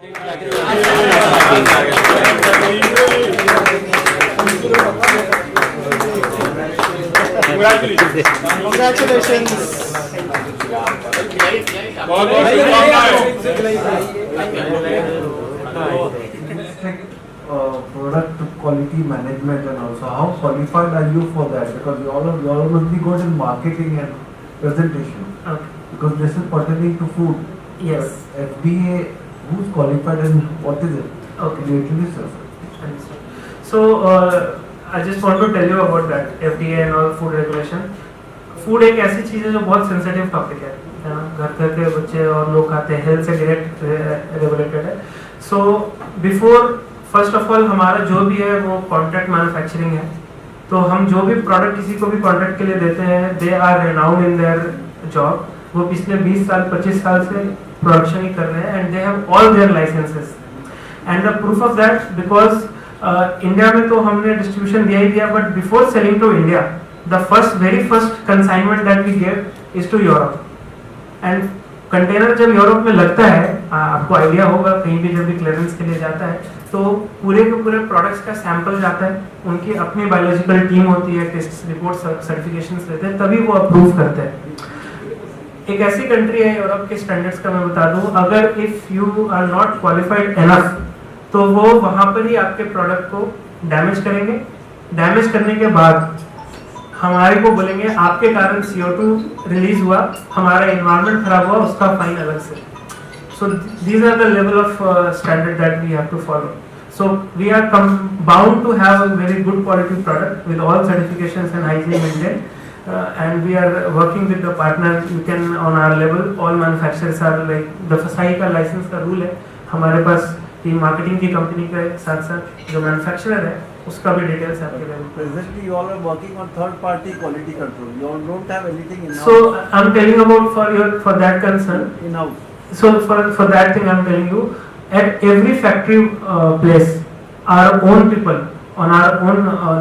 Product quality management and also how qualified are you for that? Because you all must be good in marketing and presentation. Okay. Because this is pertaining to food. Yes. But FDA, who's qualified and what is it? Okay. Relatively, sir. So I just want to tell you about that FDA and all food regulation. Food एक ऐसी चीज़ है जो बहुत sensitive topic है ना, घर के बच्चे और लोग खाते हैं, हेल्थ से डायरेक्ट रेगुलेटेड है. So before first of all हमारा जो भी है वो कॉन्ट्रैक्ट मैन्युफैक्चरिंग है. तो हम जो भी प्रोडक्ट किसी को भी कॉन्ट्रैक्ट के लिए देते हैं, they are renowned in their job. वो पिछले 20 साल 25 साल से प्रोडक्शन ही कर रहे हैं and they have all their licences. And the proof of that, because India में तो हमने डिस्ट्रीब्यूशन दिया ही दिया, but before selling to India the very first consignment that we gave is to Europe. And container जब Europe में लगता है, आपको आइडिया होगा कहीं भी जब भी क्लियरेंस के लिए जाता है तो पूरे के पूरे प्रोडक्ट्स का सैंपल जाता है, उनकी अपनी बायोलॉजिकल टीम होती है, टेस्ट रिपोर्ट सर्टिफिकेशंस लेते हैं, तभी वो अप्रूव करते हैं. एक ऐसी कंट्री है यूरोप के स्टैंडर्ड्स का मैं बता दूं, अगर if you are not qualified enough तो वो वहां पर ही आपके प्रोडक्ट को डैमेज करेंगे. डैमेज करने के बाद हमारे को बोलेंगे आपके कारण CO2 रिलीज हुआ, हमारा एनवायरनमेंट खराब हुआ, उसका फाइन अलग से. So these are the level of standard that we have to follow. So we are bound to have a very good quality product with all certifications and hygiene maintain. And we are working with the partner. You can on our level, all manufacturers are like the FSSAI का licence का rule है. हमारे पास ये marketing की company का साथ साथ जो मैन्युफैक्चरर है उसका भी डिटेल्स आपके लिए. Presently, you all are working on third-party quality control. You all don't have anything in-house. So I'm telling about for that concern. In-house. So for that thing I'm telling you, at every factory place, our own people on our own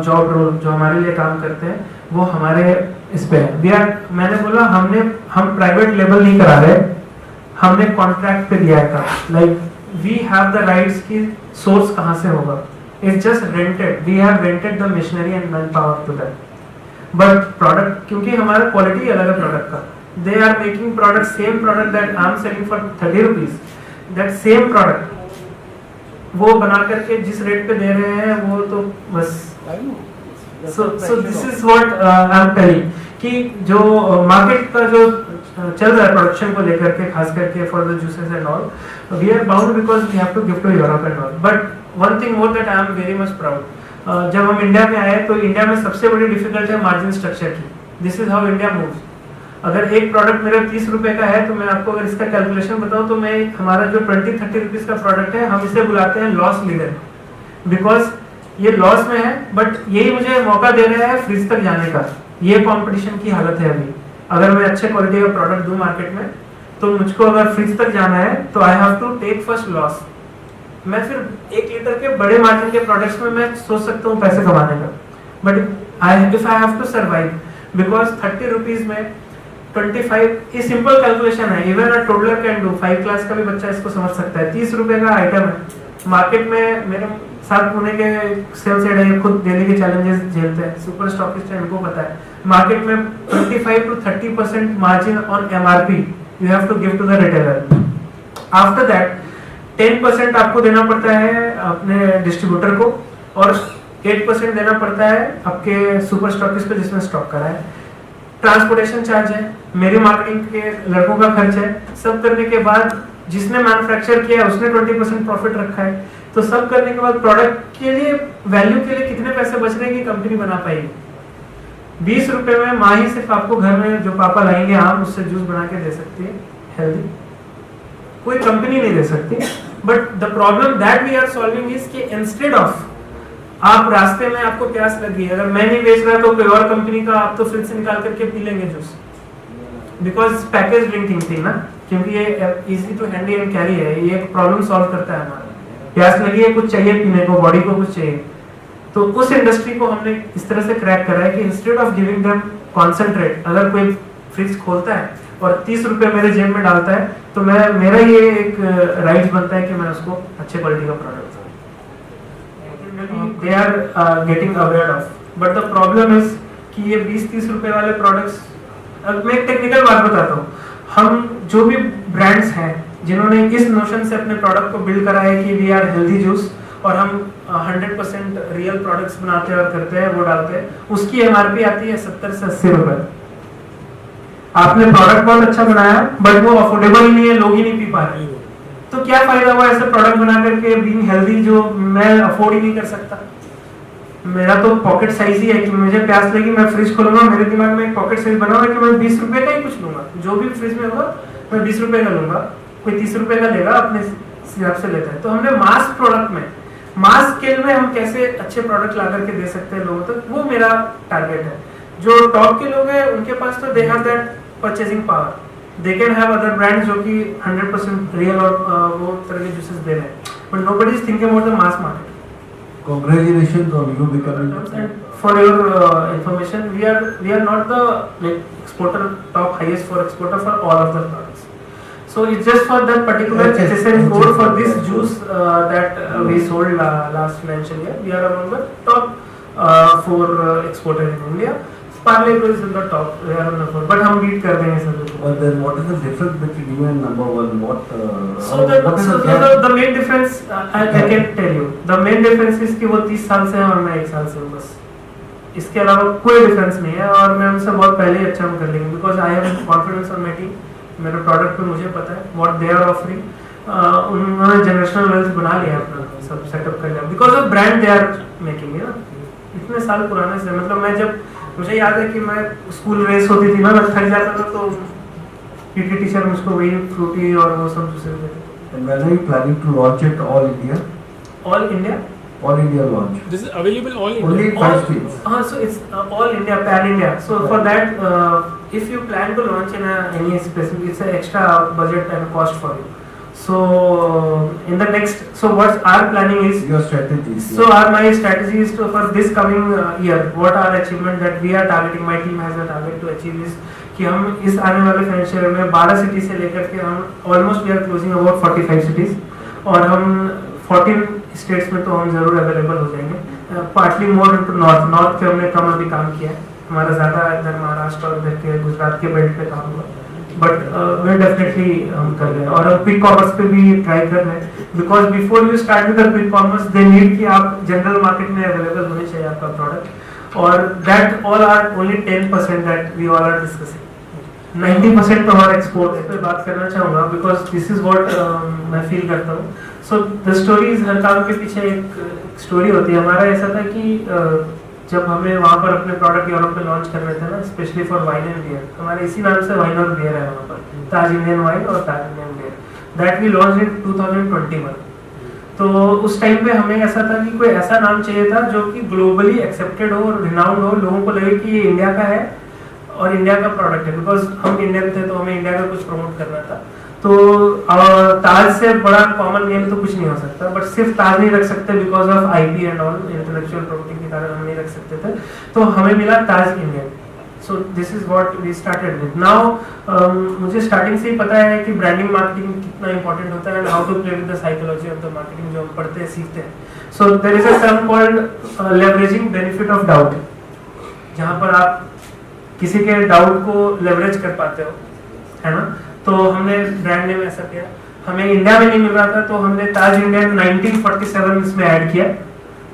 job role जो हमारे लिए काम करते हैं वो हमारे इस पे है. मैंने बोला हम प्राइवेट लेवल नहीं करा रहे, हमने कॉन्ट्रैक्ट पे दिया है काम. Like we have the rights की सोर्स कहाँ से होगा. It's just rented. We have rented the machinery and manpower to that. But product, क्योंकि हमारा quality अलग है product का. They are making product, same product that I am selling for 30 rupees. That same product, वो बना करके जिस rate पे दे रहे हैं वो तो बस. So this is what I am telling कि जो मार्केट का जो चल रहा है प्रोडक्शन को लेकर के, खास करके for the juices and all, we are bound because we have to give to Europe and all. But one thing more that I am very much proud, जब हम इंडिया में आए तो इंडिया में सबसे बड़ी डिफिकल्ट है मार्जिन स्ट्रक्चर की. This is how India moves. अगर एक प्रोडक्ट मेरा 30 रुपए का है तो मैं आपको अगर इसका कैलकुलेशन बताऊं तो मैं हमारा जो 20-30 रुपीज का प्रोडक्ट है हम इसे बुलाते हैं लॉस लीडर, बिकॉज ये लॉस में है बट यही मुझे मौका दे रहा है फ्रिज तक जाने का. ये कंपटीशन की हालत है अभी. अगर मैं अच्छे क्वालिटी का प्रोडक्ट दूं मार्केट में तो मुझको अगर फ्रिज तक जाना है तो I have to take first loss. मैं फिर 1 लीटर के बड़े मार्जिन के प्रोडक्ट्स में मैं सोच सकता हूँ पैसे कमाने का, but if I have to survive because 30 rupees में 25, ये सिंपल कैलकुलेशन है, even a toddler can do. 5 class का भी बच्चा इसको समझ सकता है. 30 रुपए का आइटम है. मार्केट में मेरे साथ पुणे के सेल्स हेड है, खुद डेली के चैलेंजेस झेलते हैं, सुपर स्टॉकिस्ट है, इनको पता है. मार्केट में 25 to 30% margin on MRP you have to give to the retailer. After that 10% आपको देना पड़ता है अपने डिस्ट्रीब्यूटर को और 8% देना पड़ता है आपके सुपर स्टॉकिस्ट को जिसने स्टॉक करा है. ट्रांसपोर्टेशन चार्ज है, मेरी मार्केटिंग के लड़कों का खर्च है. सब करने के बाद जिसने मैन्युफैक्चर किया है उसने 20% प्रॉफिट रखा है. तो सब करने के बाद प्रोडक्ट के लिए वैल्यू के लिए कितने पैसे बच रहे हैं कि कंपनी बना पाएगी. 20 रुपए में माँ ही सिर्फ आपको घर में जो पापा लाएंगे आम उससे जूस बना के दे सकती है हेल्दी, कोई कंपनी नहीं दे सकती. But the problem that we are solving is कि इंस्टेड ऑफ आप रास्ते में आपको प्यास लगी, अगर मैं नहीं बेच रहा तो कोई और कंपनी का आप तो फ्रिज से निकाल करके पी लेंगे जूस, बिकॉज पैकेज ड्रिंकिंग थी ना, क्योंकि ये easy to handle and carry है. ये एक प्रॉब्लम सॉल्व करता है. हमारा प्यास लगी है, कुछ चाहिए पीने को, बॉडी को कुछ चाहिए, तो उस इंडस्ट्री को हमने इस तरह से क्रैक करा है कि instead of giving them concentrate, अगर कोई फ्रिज खोलता है और 30 रुपए मेरे जेब में डालता है, तो मेरा ये एक राइट बनता है कि मैं उसको अच्छे क्वालिटी का प्रोडक्ट दूं। They are getting aware of, but the problem is कि ये 20-30 रुपए वाले प्रोडक्ट्स, अब मैं एक टेक्निकल बात बताता हूँ, हम जो भी ब्रांड्स हैं जिन्होंने इस नोशन से अपने प्रोडक्ट को बिल्ड करा है कि वी आर हेल्दी जूस और हम 100% रियल प्रोडक्ट्स बनाते हैं और करते हैं, वो डालते हैं, उसकी एमआरपी आती है 70 से 80 रुपए। आपने प्रोडक्ट बहुत अच्छा बनाया बट वो अफोर्डेबल ही नहीं है, लोग ही नहीं पी पा रहे, तो क्या फायदा हुआ ऐसे प्रोडक्ट बना करके बीइंग हेल्दी जो मैं अफोर्ड ही नहीं कर सकता। मेरा तो पॉकेट साइज ही है कि मुझे प्यास लगी मैं फ्रिज खोलूंगा, मेरे दिमाग में एक पॉकेट साइज बना हुआ है कि मैं 20 रुपए का ही कुछ लूंगा, जो भी फ्रिज में होगा मैं 20 रुपए का लूंगा, कोई 30 रुपए का लेगा अपने हिसाब से लेता है। तो हमने मास प्रोडक्ट में, मास स्केल में हम कैसे अच्छे प्रोडक्ट ला करके दे सकते हैं लोगों तक, वो मेरा टारगेट है। जो टॉप के लोग हैं उनके पास तो they have that purchasing power, they can have other brands जो कि 100% रियल और वो तरह के जूसेस दे रहे हैं, but nobody is thinking about the mass market. Congratulations on you becoming. And for your information, we are not the exporter, top highest for exporter for all of the products. So it's just for that particular HSN code for this juice that we sold last financial year. We are among the top 4 exporter in India. Parle Pro is in the top. We are on the 4, but हम beat कर देंगे सब लोगों को. But then what is the difference between you and number one? What what is the main difference? I can tell you. The main difference is कि वो 30 साल से हैं और मैं 1 साल से हूँ बस. इसके अलावा कोई डिफरेंस नहीं है और मैं उनसे बहुत पहले ही अच्छा हम कर लेंगे because I have confidence on my team. मेरे प्रोडक्ट पे मुझे पता है what they are offering. उन्होंने जनरेशनल वेल्थ बना लिया अपना, सब सेटअप कर लिया because of brand they are making, है ना. इतने साल पुराने से, मतलब मैं जब, मुझे याद है कि मैं स्कूल रेस होती थी ना, मैं थक जाता था तो पीटी टीचर मुझको वही फ्रूटी और वो सब दूसरे देते थे। And when are you planning to launch it all India? All India? All India launch. This is available all India. Only in 5 states. So it's all India, pan India. So for that, if you plan to launch in any specific, it's an extra budget and cost for you. So in the next, so what our planning is, Your strategy. so my strategy is to, for this coming year, what our achievement that we are targeting, my team has a target to achieve is कि हम इस आने वाले financial year में 12 city से लेकर के हम almost we are closing about 45 cities और हम 14 स्टेट्स में तो हम जरूर अवेलेबल हो जाएंगे, पार्टली मोर इनटू नॉर्थ पे हमने कम अभी काम किया है, हमारा ज़्यादा इधर महाराष्ट्र और इधर के गुजरात के बेल्ट पे काम हुआ, बट वे डेफिनेटली हम कर रहे हैं और हम क्विक कॉमर्स पे भी ट्राई कर रहे हैं because before you start with the quick commerce they need कि आप जनरल मार्केट में अवेलेबल होने चाहिए आपका प्रोडक्ट और that all are only 10% that we all are discussing. 90% तो हमारा एक्सपोर्ट पे बात करना चाहूँगा बिकॉज दिस इज व्हाट मैं फील करता हूँ। सो द स्टोरीज, हर काम के पीछे एक स्टोरी होती है। हमारा ऐसा था कि जब हमें वहाँ पर अपने प्रोडक्ट यूरोप में लॉन्च कर रहे थे ना, specially for wine and beer, हमारे इसी नाम से वाइन और बियर है वहाँ पर, ताज इंडियन वाइन और Taj Indian beer, that we launch in 2021। तो उस टाइम पे हमें ऐसा था कि कोई ऐसा नाम चाहिए था जो कि ग्लोबली एक्सेप्टेड हो, रिनाउंड हो, लोगों को लगे कि ये इंडिया का है और इंडिया का प्रोडक्ट है, बिकॉज हम इंडियन थे तो हमें इंडिया का कुछ प्रमोट करना था। तो ताज से बड़ा कॉमन नेम तो कुछ नहीं हो सकता, बट सिर्फ ताज नहीं रख सकते because of IP and all, intellectual property के कारण हम नहीं रख सकते थे, तो हमें मिला Taj Indian. So this is what we started with. Now मुझे स्टार्टिंग से ही पता है कि ब्रांडिंग मार्केटिंग कितना इंपॉर्टेंट होता है and how to play with the psychology of the marketing, जो हम पढ़ते हैं सीखते हैं। So there is a term called leveraging benefit of doubt, जहां पर आप किसी के डाउट को लेवरेज कर पाते हो, है ना। तो हमने ब्रांड नेम ऐसा किया, हमें इंडिया में नहीं मिल रहा था तो हमने ताज इंडियन 1947 इसमें ऐड किया।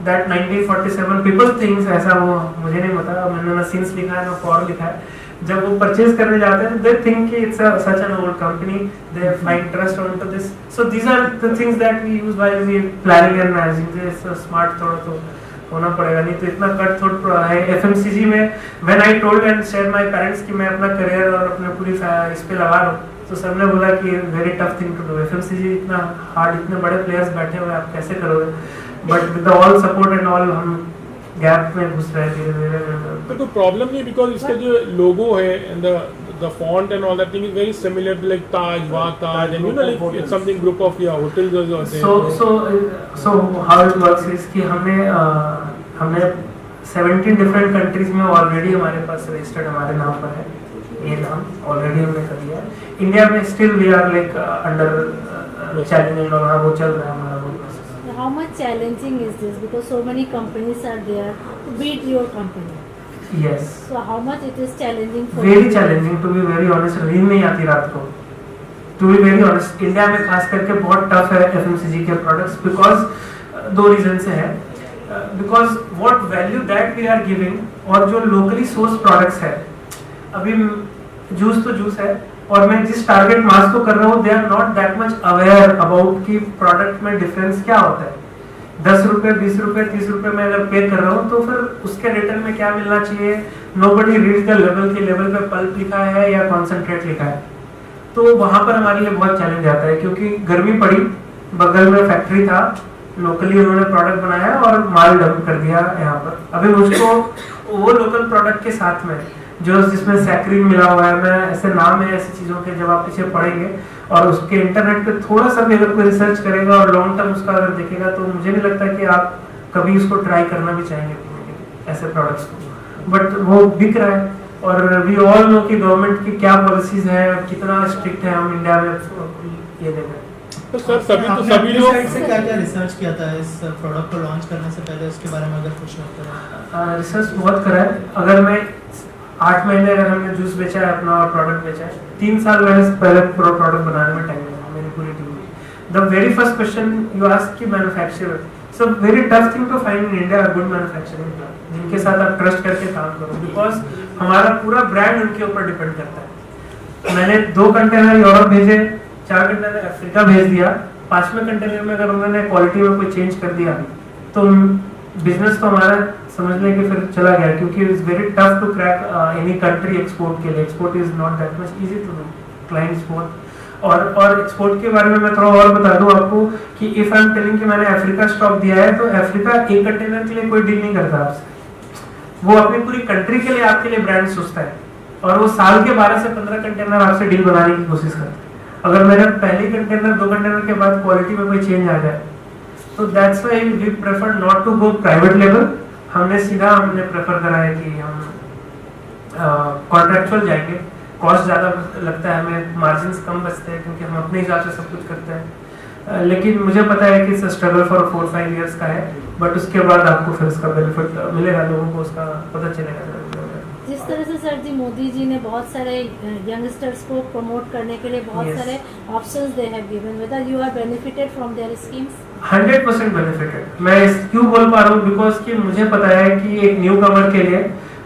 दैट 1947 पीपल थिंग्स, ऐसा वो मुझे नहीं पता, मैंने ना सिंस लिखा है ना फॉर लिखा है। जब वो परचेज करने जाते हैं दे थिंक कि it's such an old company, they find trust onto this. So these are the things that we use while we planning and managing this. Smart थोड़ा तो होना पड़ेगा, नहीं तो इतना कट थोट है। एफएमसीजी में when I told and share my parents कि मैं अपना करियर और अपने पूरी इस पे लगा रहा हूँ, तो सर ने बोला कि very tough thing to do, FMCG इतना हार्ड, इतने बड़े प्लेयर्स बैठे हुए आप कैसे करोगे, but with all support and all हम गैप में घुस रहे धीरे धीरे। तो कोई प्रॉब्लम नहीं बिकॉज इसका जो लोगो है and the font and all that thing is very similar to like Taj, Wagh Taj, and you know like it's something group of hotels or something. So how it works is कि हमने 17 different countries में already हमारे पास registered हमारे नाम पर है। ये नाम ऑलरेडी हमने कर लिया है। इंडिया में still we are like under challenging, और हाँ वो चल रहा है हमारा वो process. How much challenging is this? Because so many companies are there to beat your company. Yes, So how much it is challenging for very you? Challenging, to be very honest. नींद नहीं आती रात को, to be very honest. India में खास करके बहुत tough है एफएमसीजी के प्रोडक्ट्स, बिकॉज दो रीजन से है। Because what value that we are giving, और जो लोकली सोर्स प्रोडक्ट्स है, अभी जूस तो जूस है, और मैं जिस टारगेट मास को कर रहा हूँ they are not that much aware about कि प्रोडक्ट में डिफरेंस क्या होता है। 10 रुपए, 20 रुपए, 30 रुपए में अगर पे कर रहा हूँ तो फिर उसके रिटर्न में क्या मिलना चाहिए, नोबडी रीड्स द लेवल, के लेवल पे पल्प लिखा है या कॉन्सेंट्रेट लिखा है। तो वहां पर हमारे लिए बहुत चैलेंज आता है, क्योंकि गर्मी पड़ी, बगल में फैक्ट्री था, लोकली उन्होंने प्रोडक्ट बनाया और माल डंप कर दिया यहाँ पर। अभी मुझको वो लोकल प्रोडक्ट के साथ में जो जिसमें सैक्रीन मिला हुआ है, मैं ऐसे नाम है ऐसी चीज़ों के, जब आप पीछे पढ़ेंगे और उसके इंटरनेट पे थोड़ा सा भी अगर कोई रिसर्च करेगा और लॉन्ग टर्म उसका अगर देखेगा, तो मुझे नहीं लगता कि आप कभी उसको ट्राई करना भी चाहेंगे ऐसे प्रोडक्ट्स को। बट वो बिक रहा है, और वी ऑल नो कि गवर्नमेंट की क्या पॉलिसीज है, कितना स्ट्रिक्ट है। हम इंडिया में ये देख रहे हैं। तो सर सभी तो आपने सभी अपनी लोग साइड से क्या क्या रिसर्च किया था इस प्रोडक्ट को लॉन्च करने से पहले, उसके बारे में अगर कुछ होता है? रिसर्च बहुत करा है। अगर मैं 8 महीने अगर हमने जूस बेचा है अपना और प्रोडक्ट बेचा है, 3 साल मैंने पहले प्रोडक्ट बनाने में टाइम लगा मेरी पूरी टीम में। The very first question you ask कि manufacturer, so very tough thing to find in India good manufacturing plant जिनके साथ आप ट्रस्ट करके काम करो, बिकॉज हमारा पूरा ब्रांड उनके ऊपर डिपेंड करता है। मैंने 2 कंटेनर यूरोप भेजे, 4 कंटेनर अफ्रीका भेज दिया, 5वें कंटेनर में अगर उन्होंने क्वालिटी में कोई चेंज कर दिया तो बिजनेस तो हमारा समझ लें कि फिर चला गया, क्योंकि it's very tough to crack any country export के लिए। Export is not that much easy to do, client export. और एक्सपोर्ट के बारे में मैं थोड़ा और बता दूं आपको कि इफ आई एम टेलिंग कि मैंने अफ्रीका स्टॉक दिया है, तो अफ्रीका एक कंटेनर के लिए कोई डील नहीं करता आपसे। वो अपनी पूरी कंट्री के लिए आपके लिए ब्रांड सोचता है, और वो साल के 12 से 15 कंटेनर आपसे डील बनाने की कोशिश करता है। अगर मेरे पहले कंटेनर 2 कंटेनर के बाद क्वालिटी में कोई चेंज आ जाए, तो that's why we prefer not to go private level. हमने प्रेफर करा है कि हम कॉन्ट्रैक्चुअल जाएंगे। कॉस्ट ज़्यादा लगता है हमें, मार्जिन्स कम बचते हैं, क्योंकि हम अपने हिसाब से सब कुछ करते हैं। लेकिन मुझे पता है कि स्ट्रगल फॉर 4-5 इयर्स का है, बट उसके बाद आपको फिर उसका बेनिफिट मिलेगा, लोगों को उसका पता चलेगा। जिस तरह से सर जी मोदी जी ने बहुत सारे यंगस्टर्स को प्रमोट करने के लिए बहुत Yes. सारे options they have given, whether you are benefited from their schemes? 100% benefited. मैं क्यों बोल पा रहा हूँ, बिकॉज कि मुझे पता है कि एक न्यू कमर के लिए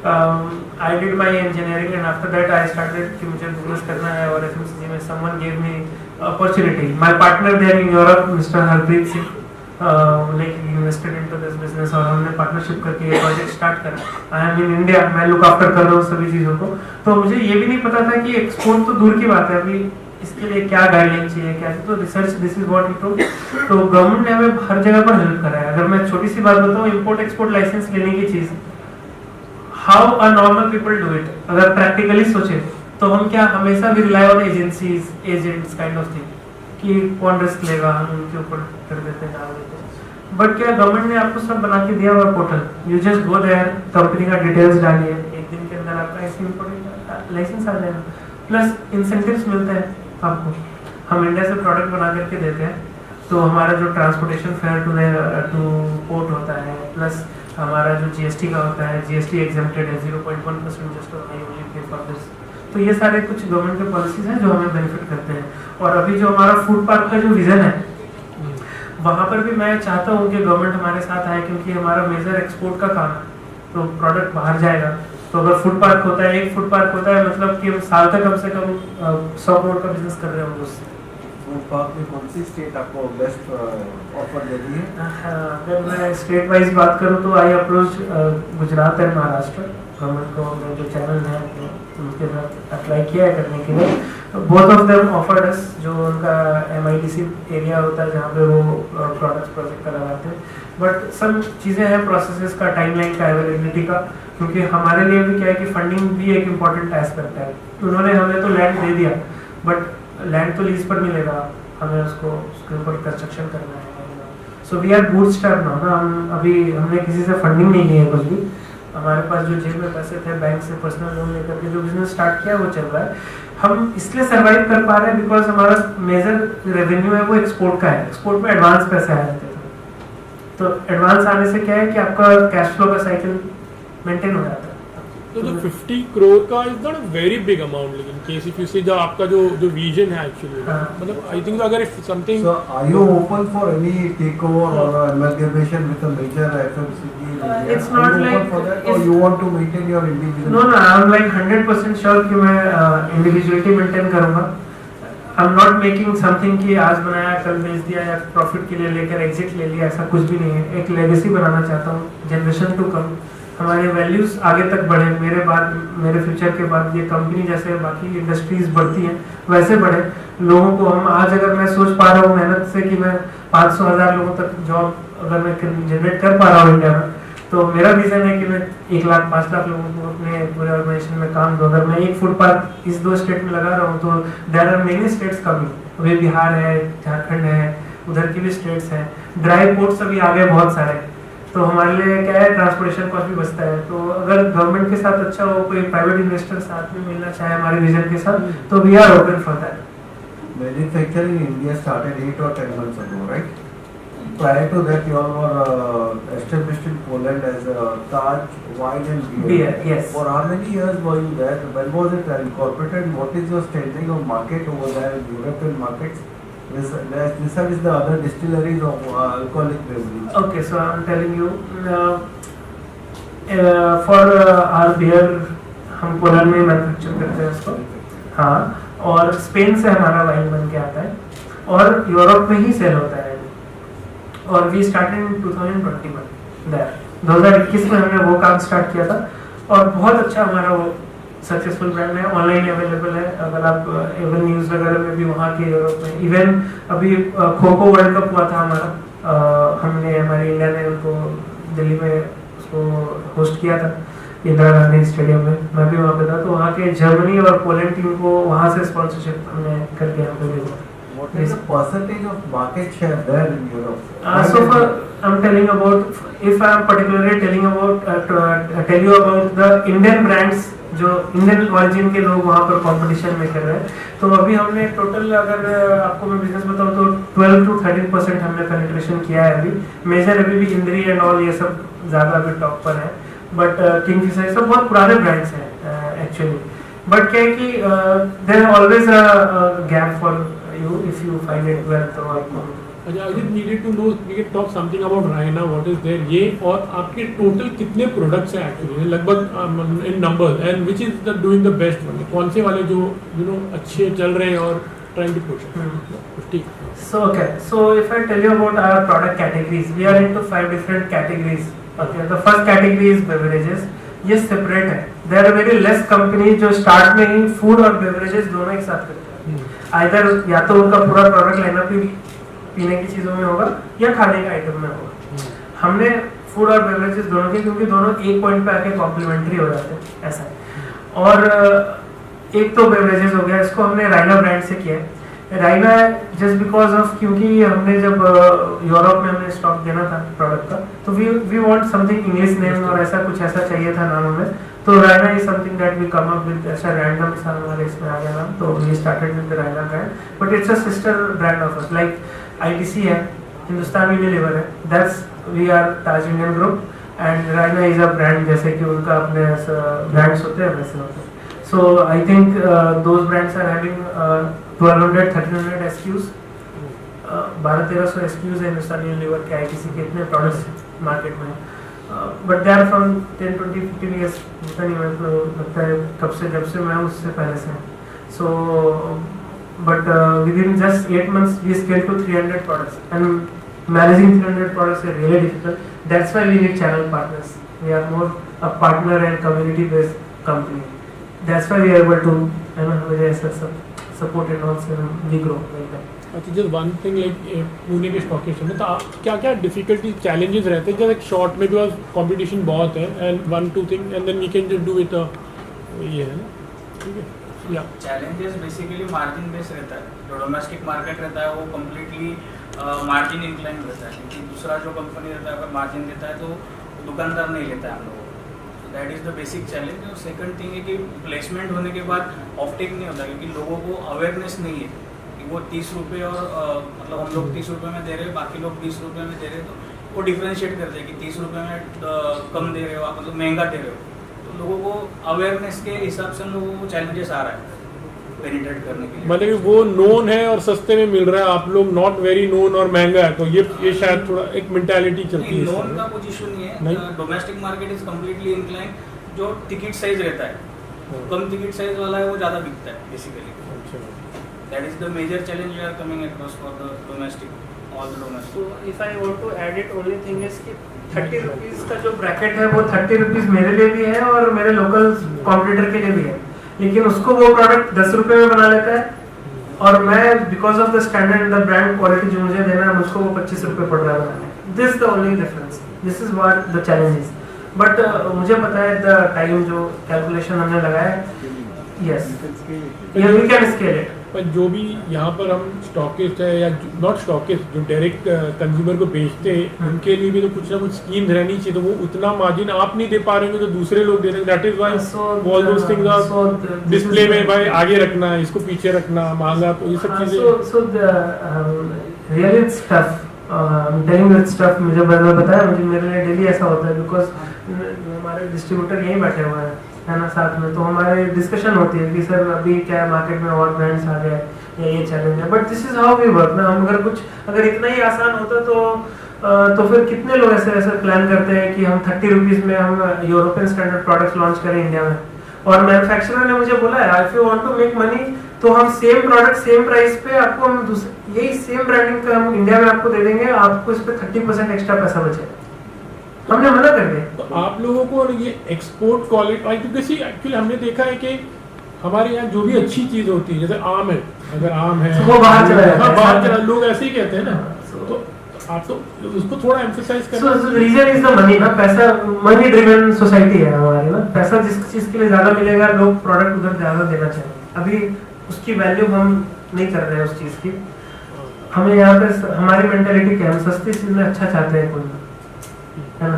I did my engineering and after that I started कि मुझे बिजनेस करना है, और एफएमसीजी में someone gave me opportunity. My partner there in Europe mister Harpreet Singh like invested into this business, और हमने पार्टनरशिप करके ये प्रोजेक्ट स्टार्ट करा। आई एम इन इंडिया, मैं लुक आफ्टर कर रहा हूँ सभी चीज़ों को। तो मुझे ये भी नहीं पता था कि एक्सपोर्ट तो दूर की बात है, अभी इसके लिए क्या गाइडलाइन चाहिए, क्या, तो research this is what it to. तो गवर्नमेंट ने हमें हर जगह पर हेल्प करा है। अगर मैं छोटी सी बात बताऊं, इंपोर्ट एक्सपोर्ट लाइसेंस लेने की चीज, how a normal people do it, अगर प्रैक्टिकली सोचे तो हम क्या हमेशा भी rely on agencies, agents kind of thing, कि कौन रिस्क लेगा, हम उनके ऊपर कर देते हैं, डाल देते हैं। बट क्या गवर्नमेंट ने आपको सब बना के दिया हुआ portal, you just go there, company का डिटेल्स डालिए, एक दिन के अंदर आपका ऐसे इंपोर्ट लाइसेंस आ जाएगा, प्लस इंसेंटिव्स मिलते हैं आपको। हम इंडिया से प्रोडक्ट बना करके देते हैं, तो हमारा जो ट्रांसपोर्टेशन फेयर टू पोर्ट होता है, प्लस हमारा जो जीएसटी का होता है, जीएसटी एग्जेम्प्टेड है 0.1% जस्ट फॉर दिस। तो ये सारे कुछ गवर्नमेंट के पॉलिसीज हैं जो हमें बेनिफिट करते हैं। और अभी जो हमारा फूड पार्क का जो विजन है, वहाँ पर भी मैं चाहता हूँ कि गवर्नमेंट हमारे साथ आए, क्योंकि हमारा मेजर एक्सपोर्ट का काम है, तो प्रोडक्ट बाहर जाएगा। तो अगर फूड पार्क होता है, एक फूड पार्क होता है, मतलब कि हम साल तक कम से कम 100 करोड़ का बिजनेस कर रहे होंगे उससे। फूड पार्क में कौन सी स्टेट आपको बेस्ट ऑफर दे रही है? अगर मैं स्टेट वाइज बात करूँ तो I approach Gujarat and Maharashtra government को, जो चैनल है उनके साथ अप्लाई किया है करने के लिए। बोथ ऑफ देम ऑफर्ड अस, जो उनका MIDC एरिया होता है जहाँ पे वो प्रोडक्ट्स प्रोजेक्ट करवाते हैं। बट सब चीज़ें हैं, प्रोसेसेस का, टाइमलाइन का, अवेलेबिलिटी का, क्योंकि हमारे लिए भी क्या है कि फंडिंग भी एक इम्पॉर्टेंट एस्पेक्ट है। उन्होंने हमें तो लैंड दे दिया, बट लैंड तो लीज पर मिलेगा, हमें उसके ऊपर कंस्ट्रक्शन करना है। So we are bootstrap now ना, हम अभी हमने किसी से फंडिंग नहीं ली है कुछ भी, हमारे पास जो जेब में पैसे थे बैंक से पर्सनल लोन लेकर के जो बिजनेस स्टार्ट किया वो चल रहा है। हम इसलिए सरवाइव कर पा रहे हैं बिकॉज हमारा मेजर रेवेन्यू है वो एक्सपोर्ट का है। एक्सपोर्ट में एडवांस पैसे आ जाते थे, तो एडवांस आने से क्या है कि आपका कैश फ्लो का साइकिल मेंटेन हो जाता है। तो जो 50 करोड़ का is not a very big amount, लेकिन केस इफ यू सी जो आपका जो विजन है एक्चुअली, मतलब आई थिंक अगर if something So are you open for any takeover or amalgamation with a major FMCG in India? It's not Are you like open for that, or it's- you want to maintain your individual? No no, I am like 100% sure कि मैं individuality maintain करूंगा। I am not making something कि आज बनाया कल बेच दिया या प्रॉफिट के लिए लेकर एग्जिट ले लिया, ऐसा कुछ भी नहीं है। एक लेगेसी बनाना चाहता हूँ, जनरेशन टू कम, हमारे वैल्यूज आगे तक बढ़े, मेरे बाद मेरे फ्यूचर के बाद ये कंपनी जैसे बाकी इंडस्ट्रीज बढ़ती हैं वैसे बढ़े। लोगों को हम आज अगर मैं सोच पा रहा हूँ मेहनत से कि मैं 500,000 लोगों तक जॉब अगर मैं जनरेट कर पा रहा हूँ इंडिया में, तो मेरा विजन है कि मैं 1 लाख 5 लाख लोगों को अपने पूरे ऑर्गेनाइजेशन में काम दूं। अगर मैं एक फुटपाथ इस 2 स्टेट में लगा रहा हूँ तो there are many states coming. अभी बिहार है, झारखंड है, उधर की भी स्टेट्स हैं। ड्राई पोर्ट्स अभी आगे बहुत सारे, तो हमारे लिए क्या है ट्रांसपोर्टेशन कॉस्ट भी बचता है। तो अगर गवर्नमेंट के साथ अच्छा हो, कोई प्राइवेट इन्वेस्टर साथ में मिलना चाहे हमारे विजन के साथ, तो we are open for that. Manufacturing in India started 8 or 10 months ago, right? Prior to that, you all were established in Poland as Taj Wine and Beer. Beer, yes. For how many years were you there? When was it incorporated? What is your standing of market over there in European markets? Besides the other distilleries of alcoholic beverage. Okay, so I'm telling you, for our beer हम Poland में manufacture करते हैं उसको, हाँ, और Spain से हमारा wine बन के आता है और यूरोप में ही सेल होता है। और वी स्टार्टेड इन 2021 देयर, 2021 में हमने वो काम स्टार्ट किया था और बहुत अच्छा हमारा वो सक्सेसफुल ब्रांड है। ऑनलाइन अवेलेबल है, अगर आप एवन न्यूज़ वगैरह में भी वहाँ के यूरोप में, इवन अभी खो खो वर्ल्ड कप हुआ था हमारा, हमने हमारी इंडिया ने उनको दिल्ली में उसको होस्ट किया था इंदिरा गांधी स्टेडियम में, मैं भी वहाँ पे था। तो वहाँ के जर्मनी और पोलैंड टीम को वहाँ से स्पॉन्सरशिप हमने करके यहाँ पे भेजा। What is the percentage of market share there in Europe? So far, I'm telling about, if I'm particularly telling about, tell you about the Indian brands जो इंडियन ऑरिजिन के लोग वहाँ पर कंपटीशन में कर रहे हैं, तो अभी हमने टोटल अगर आपको मैं बिजनेस बताऊँ तो 12 to 13% हमने पेनिट्रेशन किया है अभी। मेजर अभी भी इंद्री एंड ऑल ये सब ज़्यादा अभी टॉप पर है, बट किंगफिशर सब बहुत पुराने ब्रांड्स हैं एक्चुअली। बट क्या है कि there always a gap for you if you find it well, तो आपको अच्छा, I just needed to know, we can talk something about Raina, what is there, ये और आपके टोटल कितने प्रोडक्ट्स हैं एक्चुअली लगभग इन number, and which is the doing the best one, कौन से वाले जो यू नो अच्छे चल रहे हैं और ट्राइंग टू पुश। ठीक, so okay, so if I tell you about our product categories, we are into 5 different categories. Okay, the first category is beverages, ये सेपरेट है। there are very less companies जो start में ही food और beverages दोनों एक साथ करते हैं। आइदर या तो उनका पूरा प्रोडक्ट लाइनअप भी पीने की चीज़ों में होगा या खाने के आइटम में होगा। हमने फूड और बेवरेजेस दोनों के, क्योंकि दोनों एक पॉइंट पे आके कॉम्प्लीमेंट्री हो जाते हैं, ऐसा है। और एक तो बेवरेजेस हो गया, इसको हमने राइना ब्रांड से किया है। राइना जस्ट बिकॉज ऑफ, क्योंकि हमने जब यूरोप में हमने स्टॉक देना था प्रोडक्ट का, तो we want something English name और ऐसा कुछ ऐसा चाहिए था नाम हमें। तो Raina is something that we come up with, ऐसा रैंडम सा हमारे इसमें आ गया नाम, तो we started with the Raina brand, but it's a sister brand of us, like ITC है, हिंदुस्तान यूनिलीवर है, that's we are Taj Indian group, and Raina is a brand, जैसे कि उनका अपने ब्रांड्स होते हैं वैसे होते हैं। So I think those brands are having 1200-1300 SKUs, 1200-1300 SKUs है हिंदुस्तान यूनिलीवर के आईटीसी के, इतने प्रोडक्ट्स मार्केट में, but they are from 10-20-15 years, पता नहीं मेरे को लगता है कब से, जब से मैं उससे पहले से। So but within just 8 months we scaled to 300 products, and managing 300 products is really difficult. That's why we need channel partners. We are more a partner and community based company. That's why we are able to, you know, support and also we grow like that. अच्छा, just one thing, like Pune के stock exchange में तो क्या क्या difficulty challenges रहते हैं, जैसे short में बिकॉज कंपटीशन बहुत है, and 1-2 thing and then we can just do it, ये है ना, ठीक है। या चैलेंजेस बेसिकली मार्जिन बेस रहता है, जो डोमेस्टिक मार्केट रहता है वो कम्प्लीटली मार्जिन इंक्लाइन रहता है, लेकिन दूसरा जो कंपनी रहता है अगर मार्जिन देता है तो दुकानदार नहीं लेता है हम लोग, that is the basic challenge. और सेकंड थिंग है कि प्लेसमेंट होने के बाद ऑफटेक नहीं होता, क्योंकि लोगों को अवेयरनेस नहीं है कि वो 30 रुपये और मतलब हम लोग 30 रुपये में दे रहे हैं, बाकी लोग 20 रुपये में दे रहे हैं, तो वो डिफ्रेंशिएट करते हैं कि 30 रुपये में कम दे रहे हो आप, मतलब महंगा दे रहे हो। तो लोगों को अवेयरनेस के हिसाब से लोगों को चैलेंजेस आ रहा है पेनिट्रेट करने के लिए। मतलब कि वो नोन है और सस्ते में मिल रहा है, आप लोग नॉट वेरी नोन और महंगा है, तो ये शायद थोड़ा एक मेंटालिटी चलती है। नोन का कुछ इशू नहीं है, domestic market is completely incline. जो टिकट साइज रहता है, कम टिकट साइज वाला है वो ज़्यादा बिकता है basically. That is the major challenge we are coming across for the domestic, all the domestic. So if I want to add it, only thing is कि 30 रुपीज़ का जो ब्रैकेट है वो 30 रुपीज़ मेरे लिए भी है और मेरे लोकल कॉम्पिटिटर के लिए भी है, लेकिन उसको वो प्रोडक्ट 10 रुपये में बना लेता है और मैं because of the standard the brand quality जो मुझे देना है मुझको वो 25 रुपये पड़ रहा है बनाने। This the only difference, this is what the challenge is. But मुझे पता है द टाइम जो कैलकुलेशन हमने लगाया है, yes we can scale it. पर जो भी यहाँ पर हम स्टॉकिस्ट है या नॉट स्टॉकिस्ट जो डायरेक्ट कंज्यूमर को बेचते हैं, उनके लिए भी तो कुछ ना कुछ स्कीम रहनी चाहिए। तो वो उतना मार्जिन आप नहीं दे पा रहे हो तो दूसरे लोग दे रहे हैं। That is why all those things are display में भाई आगे रखना, इसको पीछे रखना, महंगा, तो ये सब चीजें। So really it's tough, telling it's tough. मुझे बताया, मुझे मेरे लिए डेली ऐसा होता है बिकॉज हमारे डिस्ट्रीब्यूटर यहीं बैठे हुए हैं, है ना, साथ में। तो हमारे डिस्कशन होती है कि सर अभी क्या मार्केट में और ब्रांड्स आ गए या ये चैलेंज है, but this is how we work ना। हम अगर इतना ही आसान होता तो फिर कितने लोग ऐसे प्लान करते हैं कि हम 30 रुपीज़ में हम यूरोपियन स्टैंडर्ड प्रोडक्ट्स लॉन्च करें इंडिया में। और मैन्युफैक्चरर ने मुझे बोला है, if you want to make money तो हम सेम प्रोडक्ट सेम प्राइस पे आपको हम यही सेम ब्रांडिंग का हम इंडिया में आपको दे देंगे, आपको इस पे 30% एक्स्ट्रा पैसा बचेगा। हमने मना कर दिया। तो आप लोगों को ये एक्सपोर्ट क्वालिटी, क्योंकि एक्चुअली हमने देखा है कि हमारे यहाँ जो भी अच्छी चीज होती है, जैसे आम है, अगर आम है वो बाहर चला जाता है, बाहर चला, लोग ऐसे ही कहते हैं ना। तो आप तो उसको थोड़ा एम्फसाइज करना। रीजन इज द मनी ना, पैसा मनी ड्रिवन सोसाइटी है हमारी ना। पैसा जिस चीज के लिए ज्यादा मिलेगा लोग प्रोडक्ट उधर ज्यादा देना चाहिए। अभी उसकी वैल्यू हम नहीं कर रहे हैं उस चीज की। हमें यहाँ पे हमारी मेंटालिटी क्या है, हम सस्ती चीज में अच्छा चाहते हैं कोई, है ना।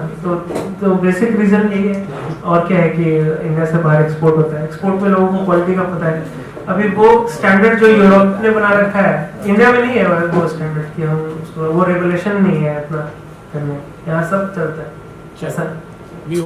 तो बेसिक रीजन यही है। और क्या है कि इंडिया से बाहर एक्सपोर्ट होता है, एक्सपोर्ट में लोगों को क्वालिटी का पता है। अभी वो स्टैंडर्ड जो यूरोप ने बना रखा है इंडिया में नहीं है वो स्टैंडर्ड कि हम उसको, वो रेगुलेशन नहीं है इतना करने, यहाँ सब चलता है ऐसा।